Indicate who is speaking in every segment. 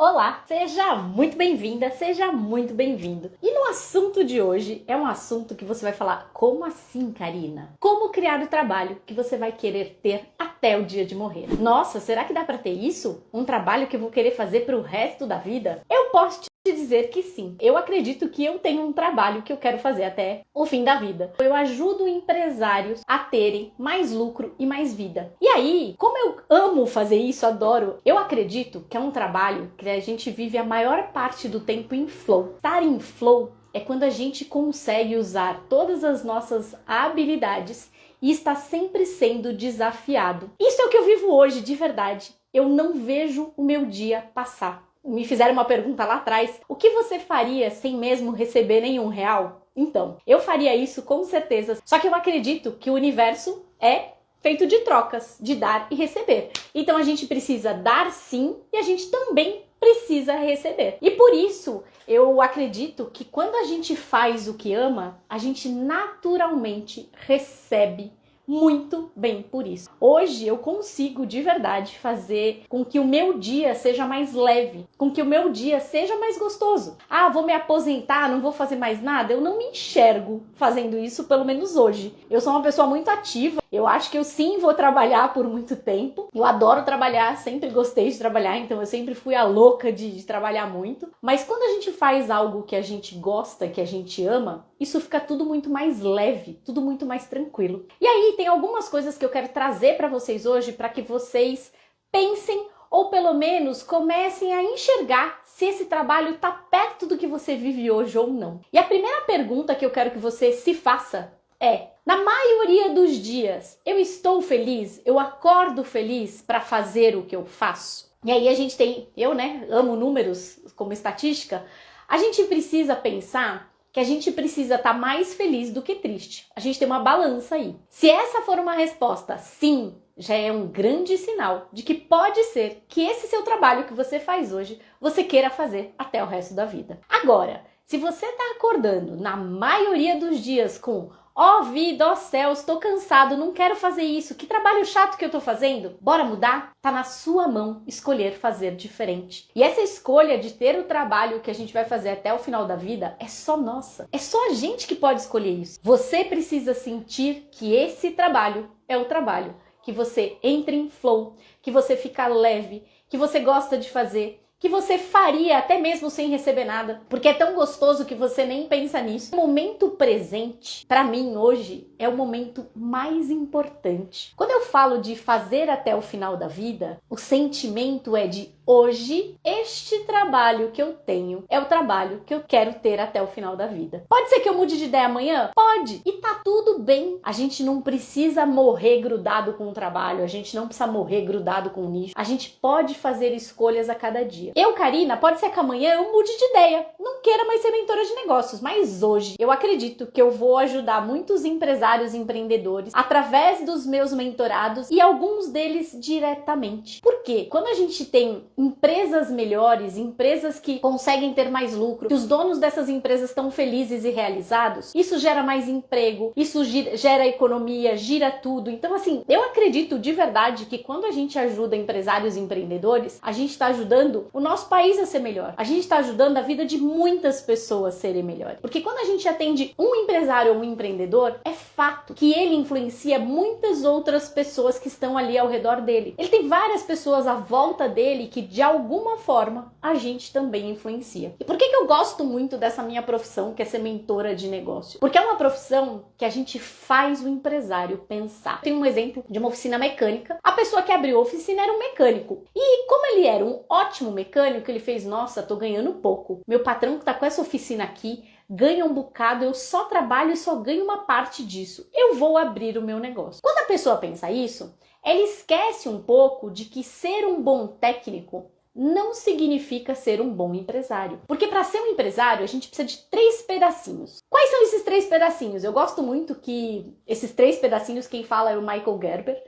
Speaker 1: Olá, seja muito bem-vinda, seja muito bem-vindo. E no assunto de hoje é um assunto que você vai falar, como assim, Karina? Como criar o trabalho que você vai querer ter até o dia de morrer? Nossa, será que dá para ter isso? Um trabalho que eu vou querer fazer para o resto da vida? Eu posso te dizer que sim. Eu acredito que eu tenho um trabalho que eu quero fazer até o fim da vida. Eu ajudo empresários a terem mais lucro e mais vida. E aí, como eu amo fazer isso, adoro, eu acredito que é um trabalho que a gente vive a maior parte do tempo em flow. Estar em flow é quando a gente consegue usar todas as nossas habilidades e está sempre sendo desafiado. Isso é o que eu vivo hoje, de verdade. Eu não vejo o meu dia passar. Me fizeram uma pergunta lá atrás, o que você faria sem mesmo receber nenhum real? Então, eu faria isso com certeza, só que eu acredito que o universo é feito de trocas, de dar e receber. Então a gente precisa dar sim e a gente também precisa receber. E por isso eu acredito que quando a gente faz o que ama, a gente naturalmente recebe muito bem por isso. Hoje eu consigo de verdade fazer com que o meu dia seja mais leve, com que o meu dia seja mais gostoso. Ah, vou me aposentar, não vou fazer mais nada? Eu não me enxergo fazendo isso, pelo menos hoje. Eu sou uma pessoa muito ativa, eu acho que eu sim vou trabalhar por muito tempo. Eu adoro trabalhar, sempre gostei de trabalhar, então eu sempre fui a louca de trabalhar muito. Mas quando a gente faz algo que a gente gosta, que a gente ama, isso fica tudo muito mais leve, tudo muito mais tranquilo. E aí tem algumas coisas que eu quero trazer para vocês hoje para que vocês pensem ou pelo menos comecem a enxergar se esse trabalho está perto do que você vive hoje ou não. E a primeira pergunta que eu quero que você se faça é: na maioria dos dias eu estou feliz? Eu acordo feliz para fazer o que eu faço? E aí a gente tem, eu amo números como estatística, a gente precisa pensar que a gente precisa estar mais feliz do que triste. A gente tem uma balança aí. Se essa for uma resposta sim, já é um grande sinal de que pode ser que esse seu trabalho que você faz hoje, você queira fazer até o resto da vida. Agora, se você está acordando na maioria dos dias com ó vida, ó céus, estou cansado, não quero fazer isso, que trabalho chato que eu estou fazendo, bora mudar? Tá na sua mão escolher fazer diferente. E essa escolha de ter o trabalho que a gente vai fazer até o final da vida é só nossa. É só a gente que pode escolher isso. Você precisa sentir que esse trabalho é o trabalho que você entra em flow, que você fica leve, que você gosta de fazer, que você faria até mesmo sem receber nada, porque é tão gostoso que você nem pensa nisso. O momento presente, para mim hoje, é o momento mais importante. Quando eu falo de fazer até o final da vida, o sentimento é de hoje, este trabalho que eu tenho é o trabalho que eu quero ter até o final da vida. Pode ser que eu mude de ideia amanhã? Pode! E tá tudo bem. A gente não precisa morrer grudado com o trabalho, a gente não precisa morrer grudado com o nicho. A gente pode fazer escolhas a cada dia. Eu, Karina, pode ser que amanhã eu mude de ideia, não queira mais ser mentora de negócios, mas hoje eu acredito que eu vou ajudar muitos empresários e empreendedores através dos meus mentorados e alguns deles diretamente. Por quê? Quando a gente tem empresas melhores, empresas que conseguem ter mais lucro, que os donos dessas empresas estão felizes e realizados, isso gera mais emprego, isso gera economia, gira tudo. Então, assim, eu acredito de verdade que quando a gente ajuda empresários e empreendedores, a gente está ajudando o nosso país a ser melhor. A gente está ajudando a vida de muitas pessoas serem melhores. Porque quando a gente atende um empresário ou um empreendedor, é fato que ele influencia muitas outras pessoas que estão ali ao redor dele. Ele tem várias pessoas à volta dele que de alguma forma a gente também influencia. E por que eu gosto muito dessa minha profissão, que é ser mentora de negócio? Porque é uma profissão que a gente faz o empresário pensar. Tem um exemplo de uma oficina mecânica. A pessoa que abriu a oficina era um mecânico. E como ele era um ótimo mecânico, ele fez: nossa, tô ganhando pouco. Meu patrão que tá com essa oficina aqui ganha um bocado, eu só trabalho e só ganho uma parte disso. Eu vou abrir o meu negócio. Quando a pessoa pensa isso, ela esquece um pouco de que ser um bom técnico não significa ser um bom empresário. Porque para ser um empresário, a gente precisa de 3 pedacinhos. Quais são esses 3 pedacinhos? Eu gosto muito que esses 3 pedacinhos, quem fala é o Michael Gerber.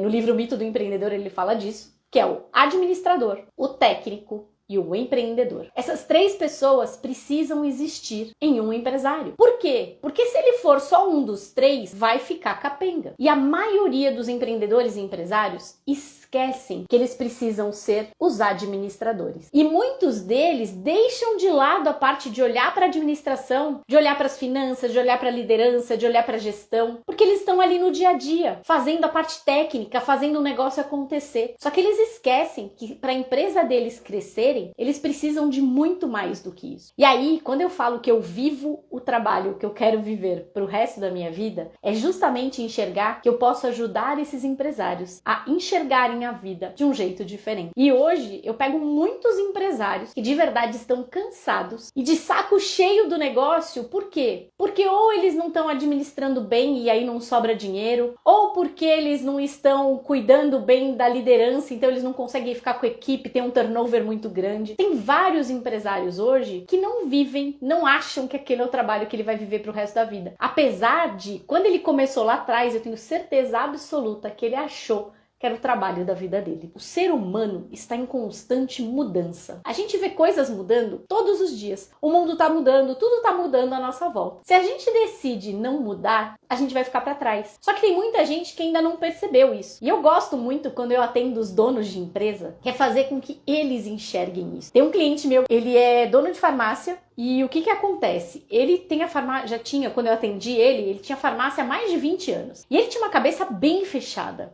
Speaker 1: No livro O Mito do Empreendedor ele fala disso, que é o administrador, o técnico e o empreendedor. Essas 3 pessoas precisam existir em um empresário. Por quê? Porque se ele for só um dos 3, vai ficar capenga. E a maioria dos empreendedores e empresários esquece esquecem que eles precisam ser os administradores. E muitos deles deixam de lado a parte de olhar para a administração, de olhar para as finanças, de olhar para a liderança, de olhar para a gestão, porque eles estão ali no dia a dia, fazendo a parte técnica, fazendo o negócio acontecer. Só que eles esquecem que para a empresa deles crescerem, eles precisam de muito mais do que isso. E aí, quando eu falo que eu vivo o trabalho que eu quero viver para o resto da minha vida, é justamente enxergar que eu posso ajudar esses empresários a enxergarem a vida de um jeito diferente. E hoje eu pego muitos empresários que de verdade estão cansados e de saco cheio do negócio. Por quê? Porque ou eles não estão administrando bem e aí não sobra dinheiro, ou porque eles não estão cuidando bem da liderança, então eles não conseguem ficar com a equipe, tem um turnover muito grande. Tem vários empresários hoje que não vivem, não acham que aquele é o trabalho que ele vai viver pro resto da vida. Apesar de, quando ele começou lá atrás, eu tenho certeza absoluta que ele achou que era o trabalho da vida dele. O ser humano está em constante mudança. A gente vê coisas mudando todos os dias. O mundo está mudando, tudo está mudando à nossa volta. Se a gente decide não mudar, a gente vai ficar para trás. Só que tem muita gente que ainda não percebeu isso. E eu gosto muito quando eu atendo os donos de empresa, que é fazer com que eles enxerguem isso. Tem um cliente meu, ele é dono de farmácia. E o que acontece? Ele tem a farmácia, já tinha, quando eu atendi ele tinha farmácia há mais de 20 anos. E ele tinha uma cabeça bem fechada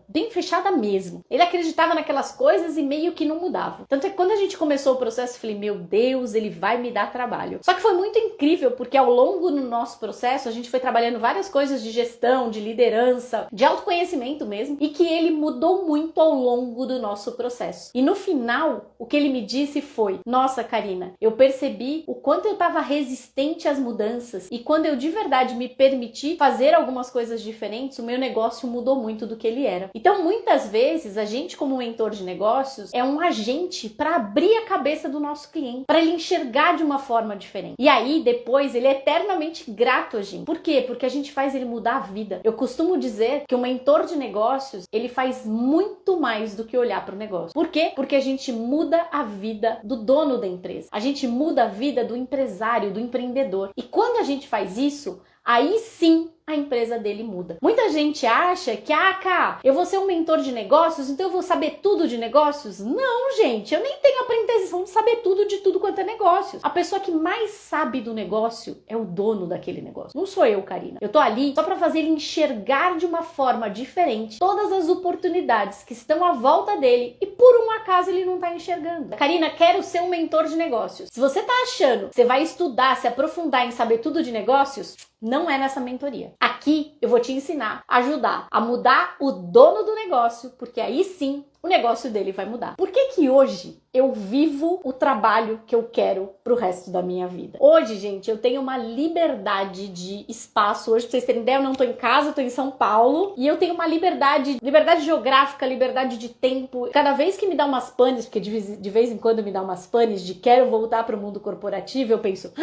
Speaker 1: mesmo. Ele acreditava naquelas coisas e meio que não mudava. Tanto é que quando a gente começou o processo, eu falei, meu Deus, ele vai me dar trabalho. Só que foi muito incrível, porque ao longo do nosso processo, a gente foi trabalhando várias coisas de gestão, de liderança, de autoconhecimento mesmo, e que ele mudou muito ao longo do nosso processo. E no final, o que ele me disse foi, nossa, Karina, eu percebi o quanto eu estava resistente às mudanças e quando eu de verdade me permiti fazer algumas coisas diferentes, o meu negócio mudou muito do que ele era. Então, muitas vezes, a gente como mentor de negócios é um agente para abrir a cabeça do nosso cliente, para ele enxergar de uma forma diferente. E aí, depois, ele é eternamente grato a gente. Por quê? Porque a gente faz ele mudar a vida. Eu costumo dizer que o mentor de negócios, ele faz muito mais do que olhar para o negócio. Por quê? Porque a gente muda a vida do dono da empresa. A gente muda a vida do empresário, do empreendedor. E quando a gente faz isso, aí sim a empresa dele muda. Muita gente acha que, Cá, eu vou ser um mentor de negócios, então eu vou saber tudo de negócios? Não, gente, eu nem tenho a pretensão de saber tudo de tudo quanto é negócios. A pessoa que mais sabe do negócio é o dono daquele negócio. Não sou eu, Karina. Eu tô ali só para fazer ele enxergar de uma forma diferente todas as oportunidades que estão à volta dele e por um acaso ele não tá enxergando. Karina, quero ser um mentor de negócios. Se você tá achando que você vai estudar, se aprofundar em saber tudo de negócios, não é nessa mentoria. Aqui eu vou te ensinar, ajudar a mudar o dono do negócio, porque aí sim o negócio dele vai mudar. Por que hoje eu vivo o trabalho que eu quero pro resto da minha vida? Hoje, gente, eu tenho uma liberdade de espaço. Hoje, pra vocês terem ideia, eu não tô em casa, eu tô em São Paulo. E eu tenho uma liberdade geográfica, liberdade de tempo. Cada vez que me dá umas panes, porque de vez em quando me dá umas panes de quero voltar pro mundo corporativo, eu penso,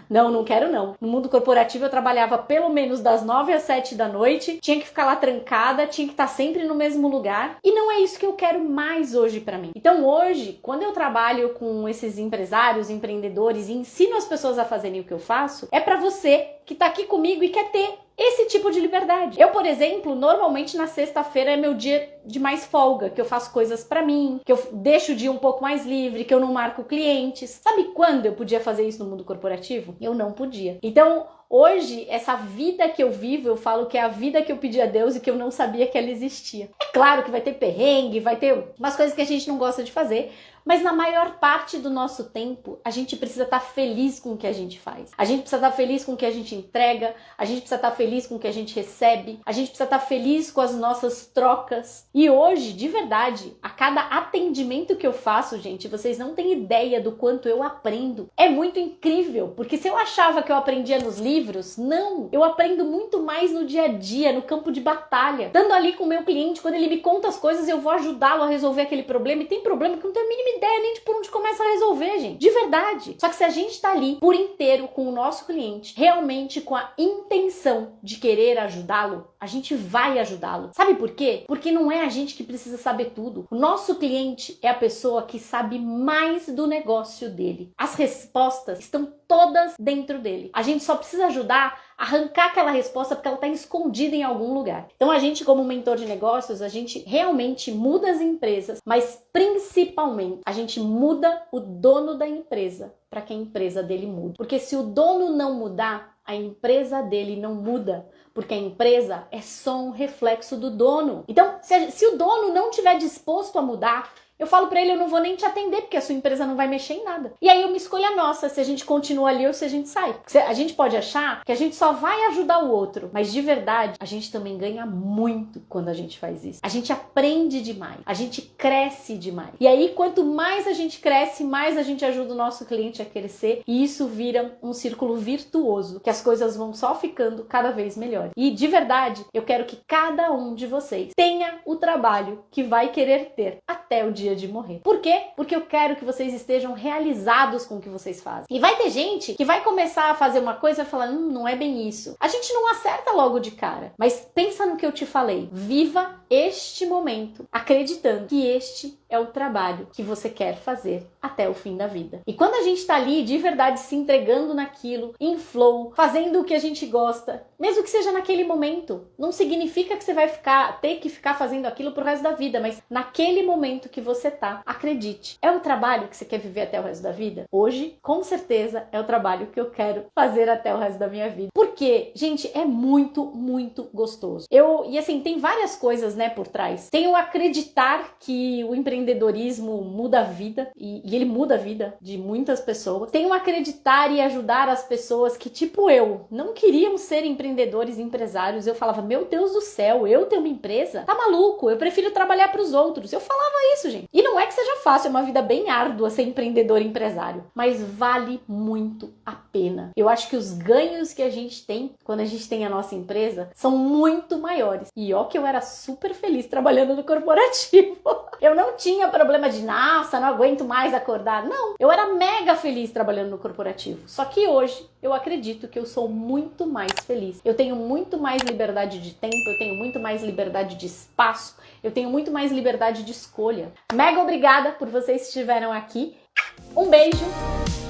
Speaker 1: não quero não. No mundo corporativo eu trabalhava pelo menos das 9 às 7 da noite, tinha que ficar lá trancada, tinha que estar sempre no mesmo lugar. E não é isso que eu quero mais hoje pra mim. Então hoje, quando eu trabalho com esses empresários, empreendedores e ensino as pessoas a fazerem o que eu faço, é pra você que tá aqui comigo e quer ter esse tipo de liberdade. Eu, por exemplo, normalmente na sexta-feira é meu dia de mais folga, que eu faço coisas pra mim, que eu deixo o dia um pouco mais livre, que eu não marco clientes. Sabe quando eu podia fazer isso no mundo corporativo? Eu não podia. Então, hoje, essa vida que eu vivo, eu falo que é a vida que eu pedi a Deus e que eu não sabia que ela existia. É claro que vai ter perrengue, vai ter umas coisas que a gente não gosta de fazer, mas na maior parte do nosso tempo, a gente precisa estar feliz com o que a gente faz. A gente precisa estar feliz com o que a gente entrega, a gente precisa estar feliz com o que a gente recebe, a gente precisa estar feliz com as nossas trocas. E hoje, de verdade, a cada atendimento que eu faço, gente, vocês não têm ideia do quanto eu aprendo. É muito incrível, porque se eu achava que eu aprendia nos livros, não! Eu aprendo muito mais no dia a dia, no campo de batalha. Estando ali com o meu cliente, quando ele me conta as coisas, eu vou ajudá-lo a resolver aquele problema. E tem problema que eu não tenho a mínima ideia nem de por onde começa a resolver, gente. De verdade. Só que se a gente tá ali por inteiro com o nosso cliente, realmente com a intenção de querer ajudá-lo, a gente vai ajudá-lo. Sabe por quê? Porque não é a gente que precisa saber tudo. O nosso cliente é a pessoa que sabe mais do negócio dele. As respostas estão todas dentro dele. A gente só precisa ajudar a arrancar aquela resposta porque ela está escondida em algum lugar. Então a gente, como mentor de negócios, a gente realmente muda as empresas, mas principalmente a gente muda o dono da empresa para que a empresa dele mude. Porque se o dono não mudar, a empresa dele não muda, porque a empresa é só um reflexo do dono. Então, se o dono não estiver disposto a mudar, eu falo pra ele, eu não vou nem te atender, porque a sua empresa não vai mexer em nada. E aí eu me escolho a nossa, se a gente continua ali ou se a gente sai. A gente pode achar que a gente só vai ajudar o outro, mas de verdade, a gente também ganha muito quando a gente faz isso. A gente aprende demais, a gente cresce demais. E aí, quanto mais a gente cresce, mais a gente ajuda o nosso cliente a crescer, e isso vira um círculo virtuoso, que as coisas vão só ficando cada vez melhores. E de verdade, eu quero que cada um de vocês tenha o trabalho que vai querer ter até o dia de morrer. Por quê? Porque eu quero que vocês estejam realizados com o que vocês fazem. E vai ter gente que vai começar a fazer uma coisa e vai falar, não é bem isso. A gente não acerta logo de cara. Mas pensa no que eu te falei. Viva este momento, acreditando que este é o trabalho que você quer fazer até o fim da vida. E quando a gente tá ali de verdade se entregando naquilo, em flow, fazendo o que a gente gosta, mesmo que seja naquele momento, não significa que você vai ter que ficar fazendo aquilo pro resto da vida, mas naquele momento que você tá, acredite, é o trabalho que você quer viver até o resto da vida? Hoje, com certeza, é o trabalho que eu quero fazer até o resto da minha vida. Porque, gente, é muito, muito gostoso. E assim, tem várias coisas, né, por trás. Tem o acreditar que o empreendedorismo muda a vida, e ele muda a vida de muitas pessoas. Tem o acreditar e ajudar as pessoas que, tipo eu, não queriam ser empreendedores e empresários. Eu falava, meu Deus do céu, eu tenho uma empresa? Tá maluco, eu prefiro trabalhar pros outros. Eu falava isso, gente. E não é que seja fácil, é uma vida bem árdua ser empreendedor e empresário, mas vale muito a pena. Eu acho que os ganhos que a gente tem quando a gente tem a nossa empresa são muito maiores. E ó que eu era super feliz trabalhando no corporativo. Eu não tinha problema de, nossa, não aguento mais acordar. Não, eu era mega feliz trabalhando no corporativo. Só que hoje eu acredito que eu sou muito mais feliz. Eu tenho muito mais liberdade de tempo, eu tenho muito mais liberdade de espaço, eu tenho muito mais liberdade de escolha. Mega obrigada por vocês que estiveram aqui. Um beijo.